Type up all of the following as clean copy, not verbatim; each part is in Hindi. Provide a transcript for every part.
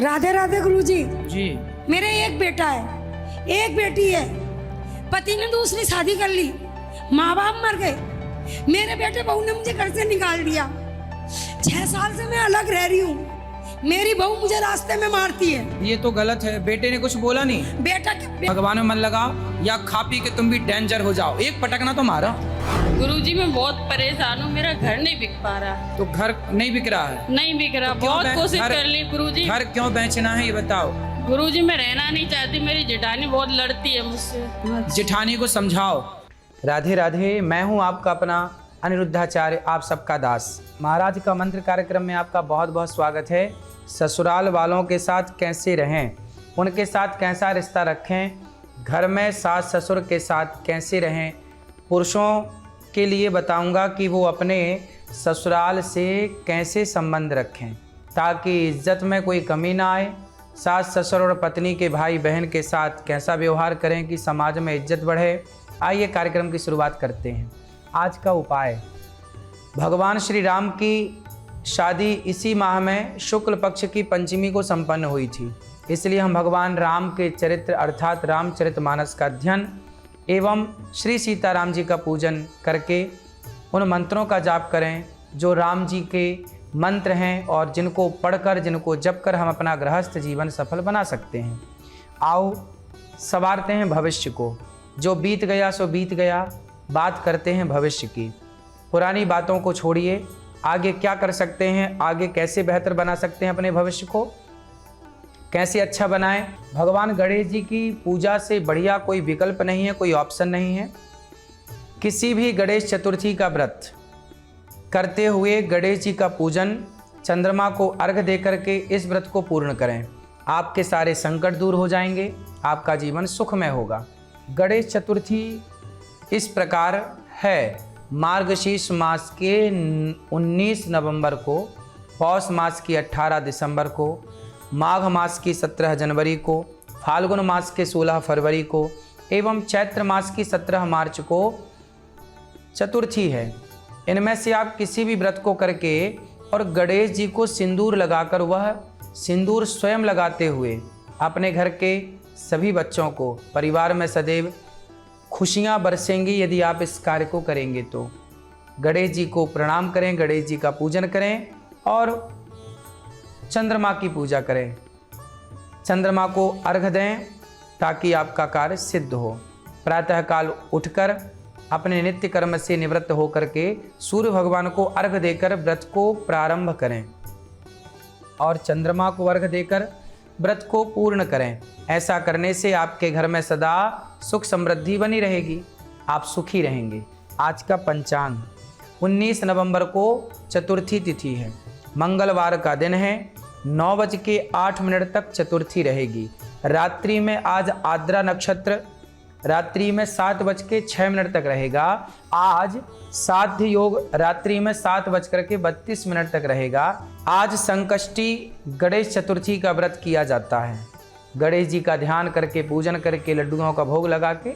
राधे राधे गुरुजी। जी। मेरे एक बेटा है, एक बेटी है। पति ने दूसरी शादी कर ली, माँ बाप मर गए। मेरे बेटे बहू ने मुझे घर से निकाल दिया। 6 साल से मैं अलग रह रही हूँ। मेरी बहू मुझे रास्ते में मारती है। ये तो गलत है। बेटे ने कुछ बोला नहीं? बेटा भगवान में मन लगाओ या खा पी के तुम भी डेंजर हो जाओ। एक पटकना तो मारो। गुरुजी मैं बहुत परेशान हूँ, मेरा घर नहीं बिक पा रहा। तो घर नहीं बिक रहा है? नहीं बिक रहा, तो क्यों बहुत कोशिश कर ली गुरुजी। घर क्यों बेचना है ये बताओ। गुरुजी मैं रहना नहीं चाहती, मेरी जेठानी बहुत लड़ती है मुझसे। जेठानी को समझाओ। राधे राधे, मैं हूँ आपका अपना अनिरुद्धाचार्य, आप सबका दास। महाराज का मंत्र कार्यक्रम में आपका बहुत बहुत स्वागत है। ससुराल वालों के साथ कैसे रहें, उनके साथ कैसा रिश्ता रखें, घर में सास ससुर के साथ कैसे रहें, पुरुषों के लिए बताऊंगा कि वो अपने ससुराल से कैसे संबंध रखें ताकि इज्जत में कोई कमी ना आए। सास ससुर और पत्नी के भाई बहन के साथ कैसा व्यवहार करें कि समाज में इज्जत बढ़े। आइए कार्यक्रम की शुरुआत करते हैं। आज का उपाय, भगवान श्री राम की शादी इसी माह में शुक्ल पक्ष की पंचमी को संपन्न हुई थी, इसलिए हम भगवान राम के चरित्र अर्थात रामचरितमानस का अध्ययन एवं श्री सीताराम जी का पूजन करके उन मंत्रों का जाप करें जो राम जी के मंत्र हैं और जिनको पढ़कर, जिनको जप कर हम अपना गृहस्थ जीवन सफल बना सकते हैं। आओ संवारते हैं भविष्य को। जो बीत गया सो बीत गया, बात करते हैं भविष्य की। पुरानी बातों को छोड़िए, आगे क्या कर सकते हैं, आगे कैसे बेहतर बना सकते हैं, अपने भविष्य को कैसे अच्छा बनाएं। भगवान गणेश जी की पूजा से बढ़िया कोई विकल्प नहीं है, कोई ऑप्शन नहीं है। किसी भी गणेश चतुर्थी का व्रत करते हुए गणेश जी का पूजन, चंद्रमा को अर्घ दे करके इस व्रत को पूर्ण करें। आपके सारे संकट दूर हो जाएंगे, आपका जीवन सुखमय होगा। गणेश चतुर्थी इस प्रकार है। मार्गशीर्ष मास के 19 नवंबर को, पौष मास की 18 दिसंबर को, माघ मास की 17 जनवरी को, फाल्गुन मास के 16 फरवरी को एवं चैत्र मास की 17 मार्च को चतुर्थी है। इनमें से आप किसी भी व्रत को करके और गणेश जी को सिंदूर लगाकर, वह सिंदूर स्वयं लगाते हुए अपने घर के सभी बच्चों को, परिवार में सदैव खुशियाँ बरसेंगी यदि आप इस कार्य को करेंगे तो। गणेश जी को प्रणाम करें, गणेश जी का पूजन करें और चंद्रमा की पूजा करें। चंद्रमा को अर्घ दें ताकि आपका कार्य सिद्ध हो। प्रातःकाल उठकर अपने नित्य कर्म से निवृत्त होकर के सूर्य भगवान को अर्घ देकर व्रत को प्रारंभ करें और चंद्रमा को अर्घ देकर व्रत को पूर्ण करें। ऐसा करने से आपके घर में सदा सुख समृद्धि बनी रहेगी, आप सुखी रहेंगे। आज का पंचांग, 19 नवंबर को चतुर्थी तिथि है, मंगलवार का दिन है। 9:08 तक चतुर्थी रहेगी। रात्रि में आज आद्रा नक्षत्र रात्रि में 7:06 तक रहेगा। आज साध्य योग रात्रि में 7:32 तक रहेगा। आज संकष्टी गणेश चतुर्थी का व्रत किया जाता है। गणेश जी का ध्यान करके, पूजन करके, लड्डुओं का भोग लगा के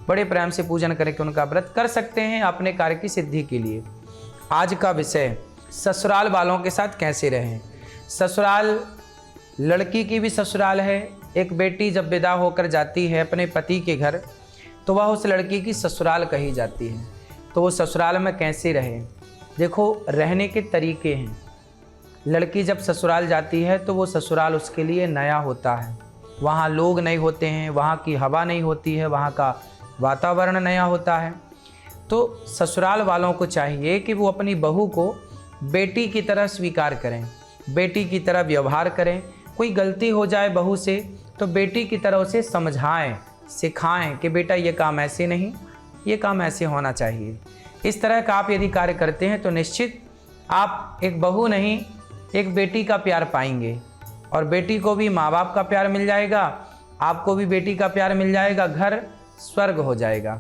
बड़े प्रेम से पूजन करके उनका व्रत कर सकते हैं अपने कार्य की सिद्धि के लिए। आज का विषय, ससुराल वालों के साथ कैसे रहें। ससुराल, लड़की की भी ससुराल है। एक बेटी जब विदा होकर जाती है अपने पति के घर तो वह उस लड़की की ससुराल कही जाती है। तो वो ससुराल में कैसे रहे, देखो रहने के तरीके हैं। लड़की जब ससुराल जाती है तो वो ससुराल उसके लिए नया होता है। वहाँ लोग नए होते हैं, वहाँ की हवा नहीं होती है, वहाँ का वातावरण नया होता है। तो ससुराल वालों को चाहिए कि वो अपनी बहू को बेटी की तरह स्वीकार करें, बेटी की तरह व्यवहार करें। कोई गलती हो जाए बहू से तो बेटी की तरह उसे समझाएं, सिखाएं कि बेटा ये काम ऐसे नहीं, ये काम ऐसे होना चाहिए। इस तरह का आप यदि कार्य करते हैं तो निश्चित आप एक बहू नहीं, एक बेटी का प्यार पाएंगे और बेटी को भी माँ बाप का प्यार मिल जाएगा, आपको भी बेटी का प्यार मिल जाएगा, घर स्वर्ग हो जाएगा।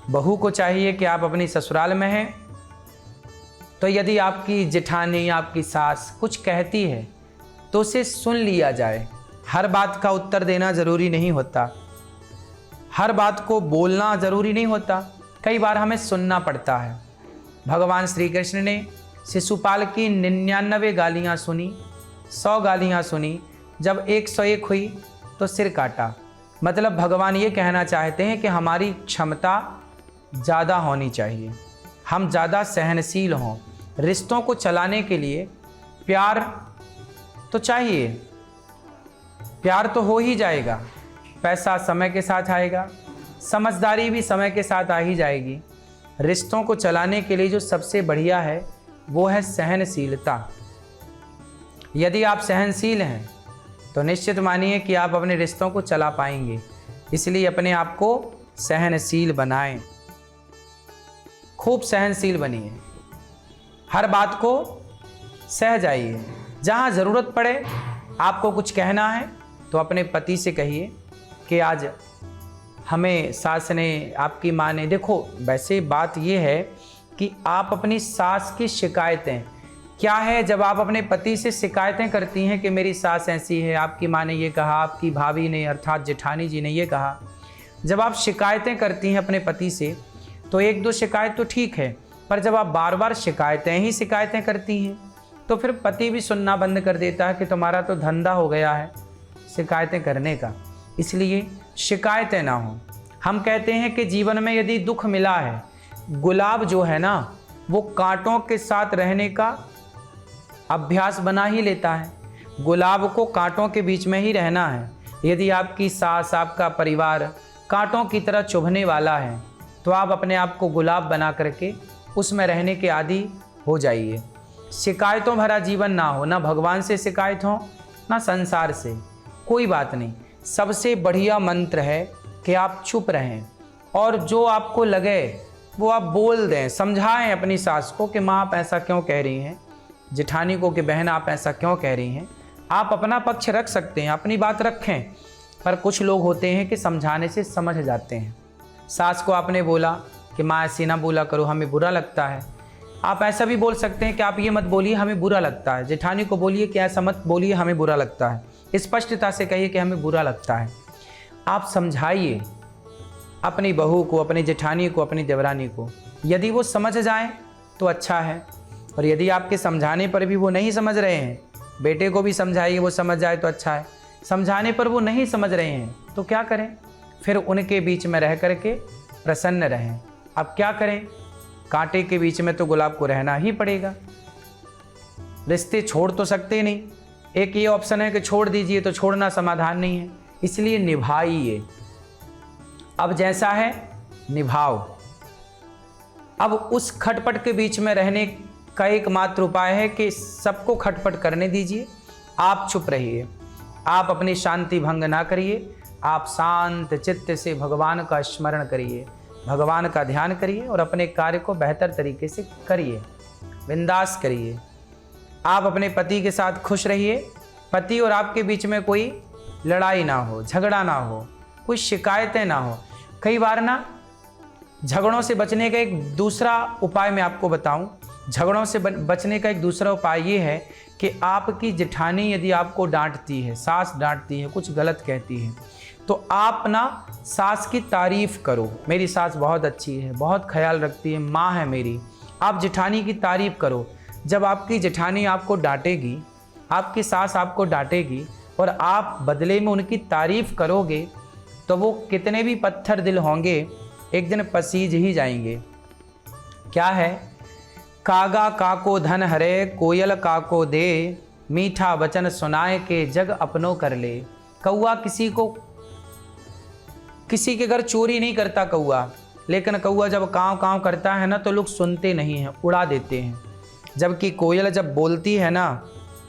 बहू को चाहिए कि आप अपनी ससुराल में हैं तो यदि आपकी जेठानी, आपकी सास कुछ कहती है तो उसे सुन लिया जाए। हर बात का उत्तर देना जरूरी नहीं होता, हर बात को बोलना जरूरी नहीं होता, कई बार हमें सुनना पड़ता है। भगवान श्री कृष्ण ने शिशुपाल की 99 गालियाँ सुनी, 100 गालियाँ सुनी जब 101 हुई तो सिर काटा। मतलब भगवान ये कहना चाहते हैं कि हमारी क्षमता ज़्यादा होनी चाहिए, हम ज़्यादा सहनशील हों। रिश्तों को चलाने के लिए प्यार तो चाहिए, प्यार तो हो ही जाएगा, पैसा समय के साथ आएगा, समझदारी भी समय के साथ आ ही जाएगी। रिश्तों को चलाने के लिए जो सबसे बढ़िया है वो है सहनशीलता। यदि आप सहनशील हैं तो निश्चित मानिए कि आप अपने रिश्तों को चला पाएंगे। इसलिए अपने आप को सहनशील बनाएं, खूब सहनशील बनिए, हर बात को सह जाइए। जहाँ ज़रूरत पड़े आपको कुछ कहना है तो अपने पति से कहिए कि आज हमें सास ने, आपकी माँ ने, देखो वैसे बात ये है कि आप अपनी सास की शिकायतें, क्या है जब आप अपने पति से शिकायतें करती हैं कि मेरी सास ऐसी है, आपकी माँ ने ये कहा, आपकी भाभी ने अर्थात जेठानी जी ने ये कहा, जब आप शिकायतें करती हैं अपने पति से तो एक दो शिकायत तो ठीक है, पर जब आप बार बार शिकायतें करती हैं तो फिर पति भी सुनना बंद कर देता है कि तुम्हारा तो धंधा हो गया है शिकायतें करने का। इसलिए शिकायतें ना हो। हम कहते हैं कि जीवन में यदि दुख मिला है, गुलाब जो है ना वो कांटों के साथ रहने का अभ्यास बना ही लेता है। गुलाब को कांटों के बीच में ही रहना है। यदि आपकी सास, आपका परिवार कांटों की तरह चुभने वाला है तो आप अपने आप को गुलाब बना करके उसमें रहने के आदी हो जाइए। शिकायतों भरा जीवन ना हो, ना भगवान से शिकायत हो ना संसार से, कोई बात नहीं। सबसे बढ़िया मंत्र है कि आप चुप रहें और जो आपको लगे वो आप बोल दें, समझाएं अपनी सास को कि माँ आप ऐसा क्यों कह रही हैं, जेठानी को कि बहन आप ऐसा क्यों कह रही हैं। आप अपना पक्ष रख सकते हैं, अपनी बात रखें, पर कुछ लोग होते हैं कि समझाने से समझ जाते हैं। सास को आपने बोला कि माँ ऐसे ना बोला करो, हमें बुरा लगता है। आप ऐसा भी बोल सकते हैं कि आप ये मत बोलिए, हमें बुरा लगता है। जेठानी को बोलिए कि ऐसा मत बोलिए, हमें बुरा लगता है। स्पष्टता से कहिए कि हमें बुरा लगता है। आप समझाइए अपनी बहू को, अपनी जेठानी को, अपनी देवरानी को। यदि वो समझ जाएं तो अच्छा है, और यदि आपके समझाने पर भी वो नहीं समझ रहे हैं, बेटे को भी समझाइए वो समझ जाए तो अच्छा है। समझाने पर वो नहीं समझ रहे हैं तो क्या करें, फिर उनके बीच में रह करके प्रसन्न रहें। अब क्या करें, कांटे के बीच में तो गुलाब को रहना ही पड़ेगा। रिश्ते छोड़ तो सकते नहीं। एक ये ऑप्शन है कि छोड़ दीजिए, तो छोड़ना समाधान नहीं है, इसलिए निभाइए। अब जैसा है निभाओ। अब उस खटपट के बीच में रहने का एकमात्र उपाय है कि सबको खटपट करने दीजिए, आप चुप रहिए, आप अपनी शांति भंग ना करिए। आप शांत चित्त से भगवान का स्मरण करिए, भगवान का ध्यान करिए और अपने कार्य को बेहतर तरीके से करिए, बिंदास करिए। आप अपने पति के साथ खुश रहिए, पति और आपके बीच में कोई लड़ाई ना हो, झगड़ा ना हो, कोई शिकायतें ना हो। कई बार ना झगड़ों से बचने का एक दूसरा उपाय मैं आपको बताऊं। झगड़ों से बचने का एक दूसरा उपाय ये है कि आपकी जेठानी यदि आपको डांटती है, सास डांटती है, कुछ गलत कहती है, तो आप ना सास की तारीफ़ करो। मेरी सास बहुत अच्छी है, बहुत ख्याल रखती है, माँ है मेरी। आप जेठानी की तारीफ़ करो। जब आपकी जेठानी आपको डांटेगी, आपकी सास आपको डांटेगी और आप बदले में उनकी तारीफ़ करोगे, तो वो कितने भी पत्थर दिल होंगे एक दिन पसीज ही जाएंगे। क्या है, कागा काको धन हरे, कोयल काको दे, मीठा वचन सुनाए के जग अपनों कर ले। कौआ किसी के घर चोरी नहीं करता कौआ, लेकिन कौआ जब काँव काँव करता है ना तो लोग सुनते नहीं हैं, उड़ा देते हैं। जबकि कोयल जब बोलती है ना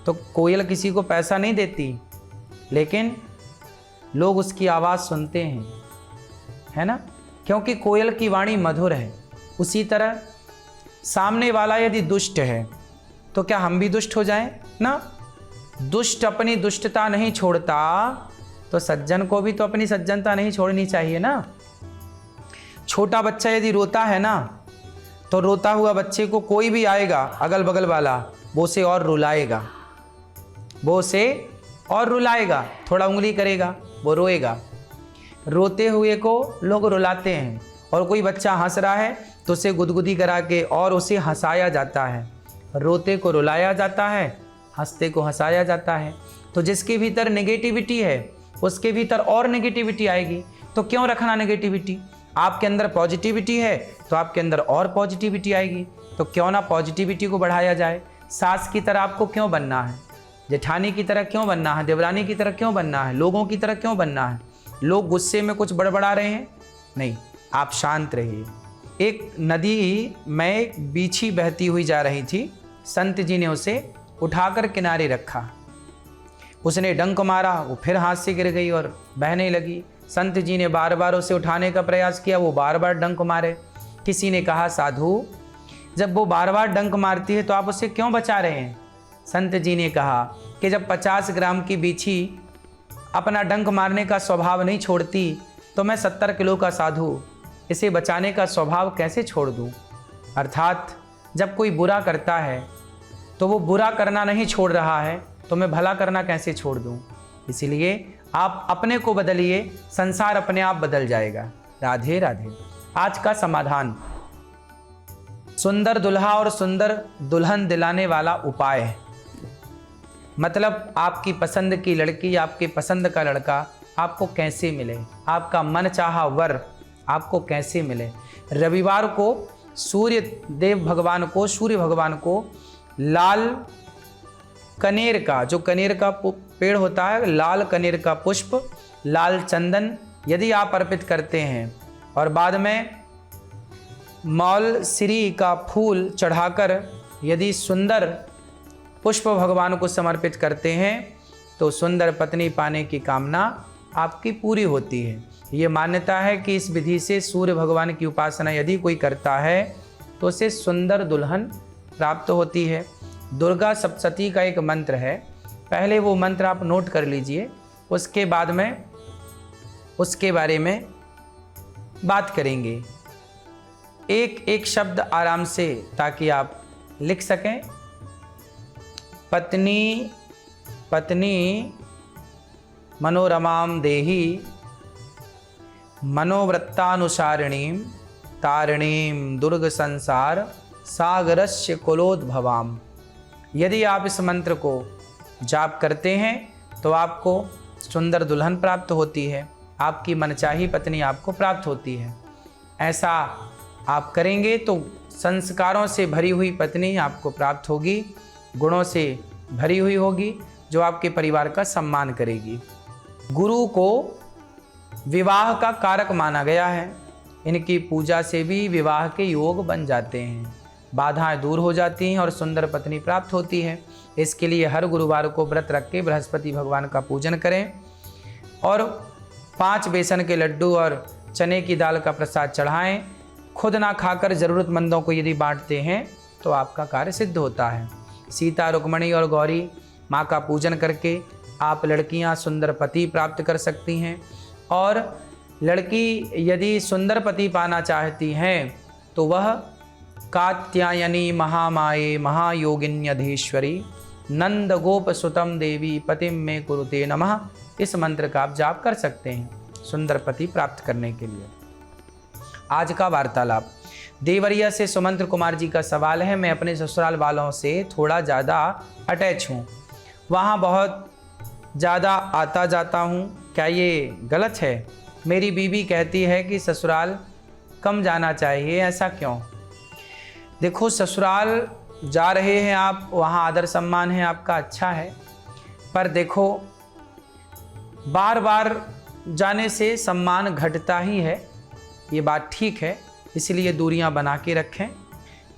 तो कोयल किसी को पैसा नहीं देती, लेकिन लोग उसकी आवाज़ सुनते हैं, है ना, क्योंकि कोयल की वाणी मधुर है। उसी तरह सामने वाला यदि दुष्ट है तो क्या हम भी दुष्ट हो जाएं ना। दुष्ट अपनी दुष्टता नहीं छोड़ता तो सज्जन को भी तो अपनी सज्जनता नहीं छोड़नी चाहिए ना। छोटा बच्चा यदि रोता है ना तो रोता हुआ बच्चे को कोई भी आएगा अगल बगल वाला, वो उसे और रुलाएगा, थोड़ा उंगली करेगा, वो रोएगा। रोते हुए को लोग रुलाते हैं, और कोई बच्चा हंस रहा है तो उसे गुदगुदी करा के और उसे हंसाया जाता है। रोते को रुलाया जाता है, हंसते को हंसाया जाता है। तो जिसके भीतर नेगेटिविटी है उसके भीतर और नेगेटिविटी आएगी। तो क्यों रखना नेगेटिविटी? आपके अंदर पॉजिटिविटी है तो आपके अंदर और पॉजिटिविटी आएगी। तो क्यों ना पॉजिटिविटी को बढ़ाया जाए। सास की तरह आपको क्यों बनना है, जेठानी की तरह क्यों बनना है, देवरानी की तरह क्यों बनना है, लोगों की तरह क्यों बनना है? लोग गुस्से में कुछ बड़बड़ा रहे हैं, नहीं, आप शांत रहिए। एक नदी में एक बीछी बहती हुई जा रही थी, संत जी ने उसे उठाकर किनारे रखा। उसने डंक मारा, वो फिर हाथ से गिर गई और बहने लगी। संत जी ने बार बार उसे उठाने का प्रयास किया, वो बार बार डंक मारे। किसी ने कहा, साधु जब वो बार बार डंक मारती है तो आप उसे क्यों बचा रहे हैं? संत जी ने कहा कि जब 50 ग्राम की बीछी अपना डंक मारने का स्वभाव नहीं छोड़ती तो मैं 70 किलो का साधु इसे बचाने का स्वभाव कैसे छोड़ दूं? अर्थात जब कोई बुरा करता है तो वो बुरा करना नहीं छोड़ रहा है तो मैं भला करना कैसे छोड़ दूं? इसीलिए आप अपने को बदलिए, संसार अपने आप बदल जाएगा। राधे राधे। आज का समाधान, सुंदर दुल्हा और सुंदर दुल्हन दिलाने वाला उपाय है। मतलब आपकी पसंद की लड़की, आपके पसंद का लड़का आपको कैसे मिले, आपका मन चाहा वर आपको कैसे मिले। रविवार को सूर्य भगवान को लाल कनेर का, जो कनेर का पेड़ होता है, लाल कनेर का पुष्प, लाल चंदन यदि आप अर्पित करते हैं और बाद में मौल श्री का फूल चढ़ाकर यदि सुंदर पुष्प भगवान को समर्पित करते हैं तो सुंदर पत्नी पाने की कामना आपकी पूरी होती है। ये मान्यता है कि इस विधि से सूर्य भगवान की उपासना यदि कोई करता है तो उसे सुंदर दुल्हन प्राप्त होती है। दुर्गा सप्तशती का एक मंत्र है, पहले वो मंत्र आप नोट कर लीजिए, उसके बाद में उसके बारे में बात करेंगे। एक एक शब्द आराम से, ताकि आप लिख सकें। पत्नी पत्नी मनोरमां देहि मनोवृत्तानुसारिणीं तारिणीं दुर्ग संसार सागरस्य कुलोद्भवाम। यदि आप इस मंत्र को जाप करते हैं तो आपको सुंदर दुल्हन प्राप्त होती है, आपकी मनचाही पत्नी आपको प्राप्त होती है। ऐसा आप करेंगे तो संस्कारों से भरी हुई पत्नी आपको प्राप्त होगी, गुणों से भरी हुई होगी, जो आपके परिवार का सम्मान करेगी। गुरु को विवाह का कारक माना गया है, इनकी पूजा से भी विवाह के योग बन जाते हैं, बाधाएं दूर हो जाती हैं और सुंदर पत्नी प्राप्त होती है। इसके लिए हर गुरुवार को व्रत रख के बृहस्पति भगवान का पूजन करें और 5 बेसन के लड्डू और चने की दाल का प्रसाद चढ़ाएं। खुद ना खाकर ज़रूरतमंदों को यदि बांटते हैं तो आपका कार्य सिद्ध होता है। सीता, रुक्मणी और गौरी माँ का पूजन करके आप लड़कियाँ सुंदर पति प्राप्त कर सकती हैं। और लड़की यदि सुंदर पति पाना चाहती हैं तो वह कात्यायनी महामाये महायोगिन्यधीश्वरी नंद गोप सुतम देवी पतिम में कुरुते नमः, इस मंत्र का आप जाप कर सकते हैं सुंदर पति प्राप्त करने के लिए। आज का वार्तालाप, देवरिया से सुमंत्र कुमार जी का सवाल है, मैं अपने ससुराल वालों से थोड़ा ज़्यादा अटैच हूँ, वहाँ बहुत ज़्यादा आता जाता हूँ, क्या ये गलत है? मेरी बीवी कहती है कि ससुराल कम जाना चाहिए, ऐसा क्यों? देखो, ससुराल जा रहे हैं आप, वहाँ आदर सम्मान है आपका, अच्छा है, पर देखो बार बार जाने से सम्मान घटता ही है, ये बात ठीक है, इसलिए दूरियां बना के रखें।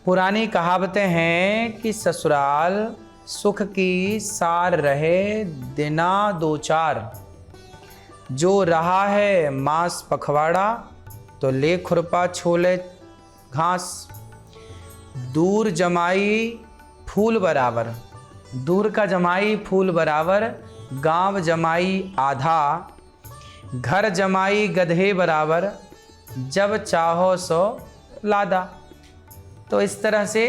पुरानी कहावतें हैं कि ससुराल सुख की सार रहे दिना 2-4, जो रहा है मांस पखवाड़ा तो ले खुरपा छोले घास। दूर जमाई फूल बराबर, दूर का जमाई फूल बराबर, गांव जमाई आधा, घर जमाई गधे बराबर, जब चाहो सो लादा। तो इस तरह से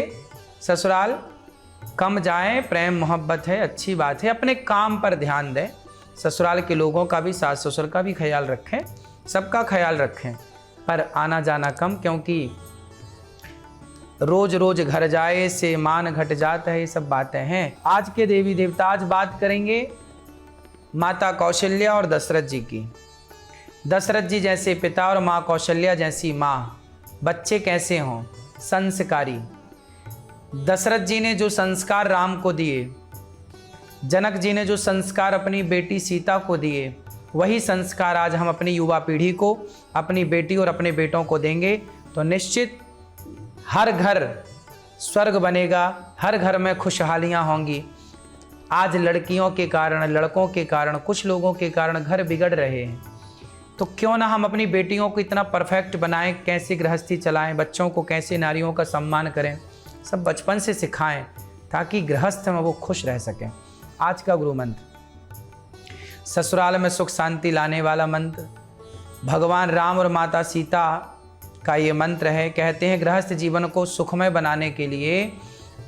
ससुराल कम जाएं, प्रेम मोहब्बत है, अच्छी बात है, अपने काम पर ध्यान दें, ससुराल के लोगों का भी, सास ससुर का भी ख्याल रखें, सबका ख्याल रखें, पर आना जाना कम, क्योंकि रोज रोज घर जाए से मान घट जाता है, ये सब बातें हैं। आज के देवी देवता, आज बात करेंगे माता कौशल्या और दशरथ जी की। दशरथ जी जैसे पिता और माँ कौशल्या जैसी माँ, बच्चे कैसे हों? संस्कारी। दशरथ जी ने जो संस्कार राम को दिए, जनक जी ने जो संस्कार अपनी बेटी सीता को दिए, वही संस्कार आज हम अपनी युवा पीढ़ी को, अपनी बेटी और अपने बेटों को देंगे तो निश्चित हर घर स्वर्ग बनेगा, हर घर में खुशहालियाँ होंगी। आज लड़कियों के कारण, लड़कों के कारण, कुछ लोगों के कारण घर बिगड़ रहे हैं, तो क्यों ना हम अपनी बेटियों को इतना परफेक्ट बनाएं, कैसे गृहस्थी चलाएं, बच्चों को कैसे नारियों का सम्मान करें, सब बचपन से सिखाएं ताकि गृहस्थ में वो खुश रह सकें। आज का गुरु मंत्र, ससुराल में सुख शांति लाने वाला मंत्र, भगवान राम और माता सीता का ये मंत्र है। कहते हैं गृहस्थ जीवन को सुखमय बनाने के लिए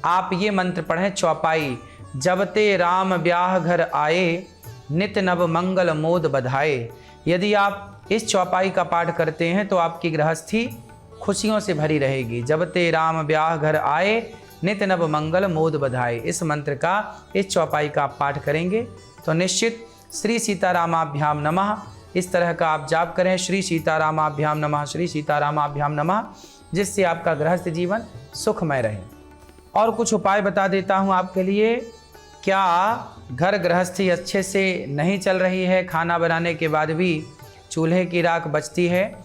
आप ये मंत्र पढ़ें, चौपाई। जब ते राम ब्याह घर आए, नित नव मंगल मोद बधाए। यदि आप इस चौपाई का पाठ करते हैं तो आपकी गृहस्थी खुशियों से भरी रहेगी। जब ते राम ब्याह घर आए, नित नव मंगल मोद बधाए। इस मंत्र का, इस चौपाई का आप पाठ करेंगे तो निश्चित श्री सीतारामाभ्याम नमः इस तरह का आप जाप करें, श्री सीतारामाभ्याम नमः, श्री सीतारामाभ्याम नमः, जिससे आपका गृहस्थ जीवन सुखमय रहे। और कुछ उपाय बता देता हूँ आपके लिए। क्या घर गृहस्थी अच्छे से नहीं चल रही है, खाना बनाने के बाद भी चूल्हे की राख बचती है,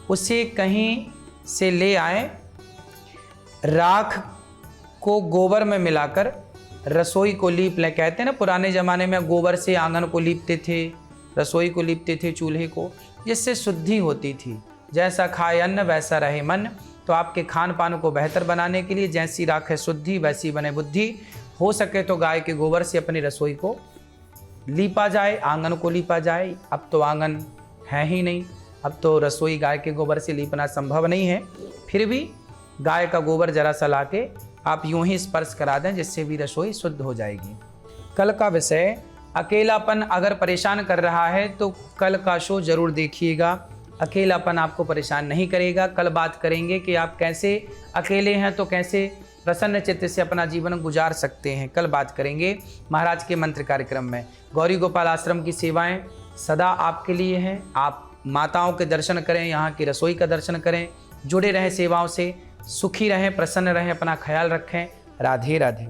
उसे कहीं से ले आएं, राख को गोबर में मिलाकर रसोई को लीप लें। कहते हैं ना, पुराने ज़माने में गोबर से आंगन को लीपते थे, रसोई को लीपते थे, चूल्हे को, जिससे शुद्धि होती थी। जैसा खाए अन्न वैसा रहे मन। तो आपके खान पान को बेहतर बनाने के लिए जैसी राख है शुद्धि, वैसी बने बुद्धि। हो सके तो गाय के गोबर से अपनी रसोई को लीपा जाए, आंगन को लीपा जाए। अब तो आंगन है ही नहीं, अब तो रसोई गाय के गोबर से लीपना संभव नहीं है। फिर भी गाय का गोबर जरा सा ला के आप यूं ही स्पर्श करा दें, जिससे भी रसोई शुद्ध हो जाएगी। कल का विषय, अकेलापन अगर परेशान कर रहा है तो कल का शो जरूर देखिएगा। अकेलापन आपको परेशान नहीं करेगा। कल बात करेंगे कि आप कैसे अकेले हैं तो कैसे प्रसन्न चित्त से अपना जीवन गुजार सकते हैं। कल बात करेंगे महाराज के मंत्र कार्यक्रम में। गौरी गोपाल आश्रम की सेवाएं सदा आपके लिए हैं। आप माताओं के दर्शन करें, यहाँ की रसोई का दर्शन करें, जुड़े रहें सेवाओं से, सुखी रहें, प्रसन्न रहें, अपना ख्याल रखें। राधे राधे।